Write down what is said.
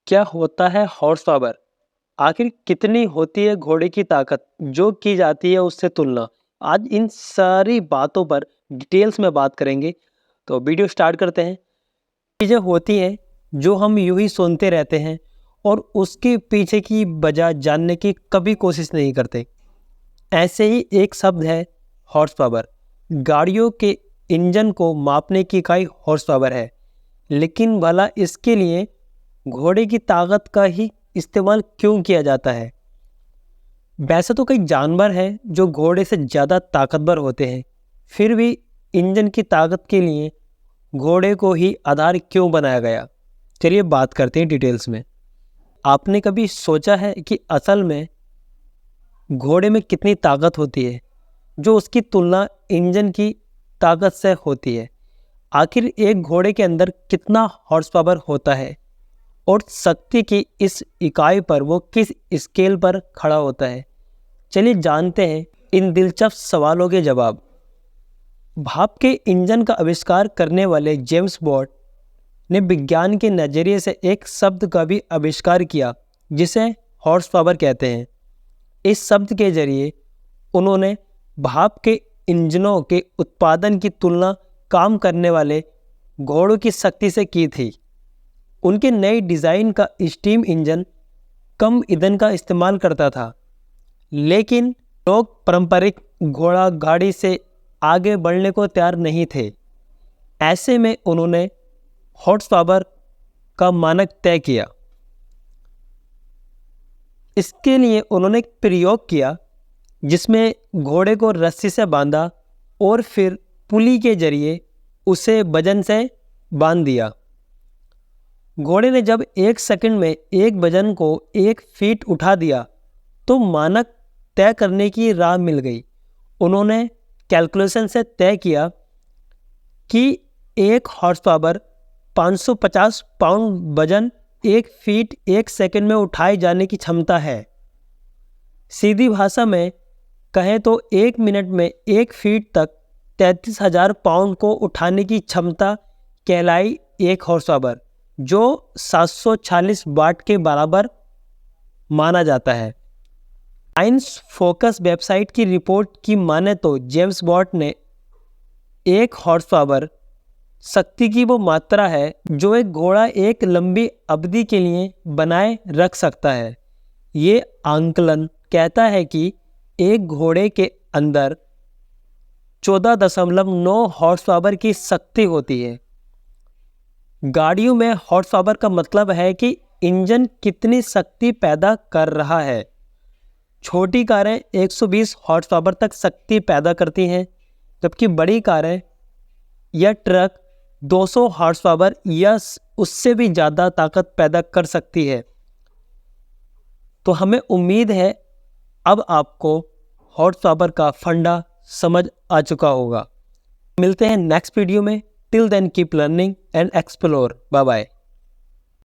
क्या होता है हॉर्स पावर? आखिर कितनी होती है घोड़े की ताकत जो की जाती है उससे तुलना? आज इन सारी बातों पर डिटेल्स में बात करेंगे। तो वीडियो स्टार्ट करते हैं। चीज़ें होती हैं जो हम यूं ही सुनते रहते हैं और उसके पीछे की वजह जानने की कभी कोशिश नहीं करते। ऐसे ही एक शब्द है हॉर्स पावर। गाड़ियों के इंजन को मापने की इकाई हॉर्स पावर है, लेकिन भला इसके लिए घोड़े की ताकत का ही इस्तेमाल क्यों किया जाता है? वैसे तो कई जानवर हैं जो घोड़े से ज़्यादा ताकतवर होते हैं, फिर भी इंजन की ताकत के लिए घोड़े को ही आधार क्यों बनाया गया? चलिए बात करते हैं डिटेल्स में। आपने कभी सोचा है कि असल में घोड़े में कितनी ताकत होती है जो उसकी तुलना इंजन की ताकत से होती है? आखिर एक घोड़े के अंदर कितना हॉर्स पावर होता है और शक्ति की इस इकाई पर वो किस स्केल पर खड़ा होता है? चलिए जानते हैं इन दिलचस्प सवालों के जवाब। भाप के इंजन का आविष्कार करने वाले जेम्स वॉट ने विज्ञान के नज़रिए से एक शब्द का भी आविष्कार किया जिसे हॉर्स पावर कहते हैं। इस शब्द के जरिए उन्होंने भाप के इंजनों के उत्पादन की तुलना काम करने वाले घोड़ों की शक्ति से की थी। उनके नए डिज़ाइन का स्टीम इंजन कम ईंधन का इस्तेमाल करता था, लेकिन लोग पारंपरिक घोड़ा गाड़ी से आगे बढ़ने को तैयार नहीं थे। ऐसे में उन्होंने हॉर्स पावर का मानक तय किया। इसके लिए उन्होंने एक प्रयोग किया जिसमें घोड़े को रस्सी से बांधा और फिर पुली के जरिए उसे वजन से बांध दिया। घोड़े ने जब 1 सेकंड में एक वजन को 1 फीट उठा दिया तो मानक तय करने की राह मिल गई। उन्होंने कैलकुलेशन से तय किया कि 1 हॉर्स पावर 550 पाउंड वजन 1 फीट 1 सेकंड में उठाए जाने की क्षमता है। सीधी भाषा में कहें तो 1 मिनट में 1 फीट तक 33,000 पाउंड को उठाने की क्षमता कहलाई 1 हॉर्स पावर, जो 740 वाट के बराबर माना जाता है। साइंस फोकस वेबसाइट की रिपोर्ट की माने तो जेम्स वॉट ने 1 हॉर्स पावर शक्ति की वो मात्रा है जो एक घोड़ा एक लंबी अवधि के लिए बनाए रख सकता है। ये आंकलन कहता है कि एक घोड़े के अंदर 14.9 हॉर्स पावर की शक्ति होती है। गाड़ियों में हॉर्स पावर का मतलब है कि इंजन कितनी शक्ति पैदा कर रहा है। छोटी कारें 120 हॉर्स पावर तक शक्ति पैदा करती हैं, जबकि बड़ी कारें या ट्रक 200 हॉर्स पावर या उससे भी ज़्यादा ताकत पैदा कर सकती है। तो हमें उम्मीद है अब आपको हॉर्स पावर का फंडा समझ आ चुका होगा। मिलते हैं नेक्स्ट वीडियो में। Till then keep learning and explore. Bye bye.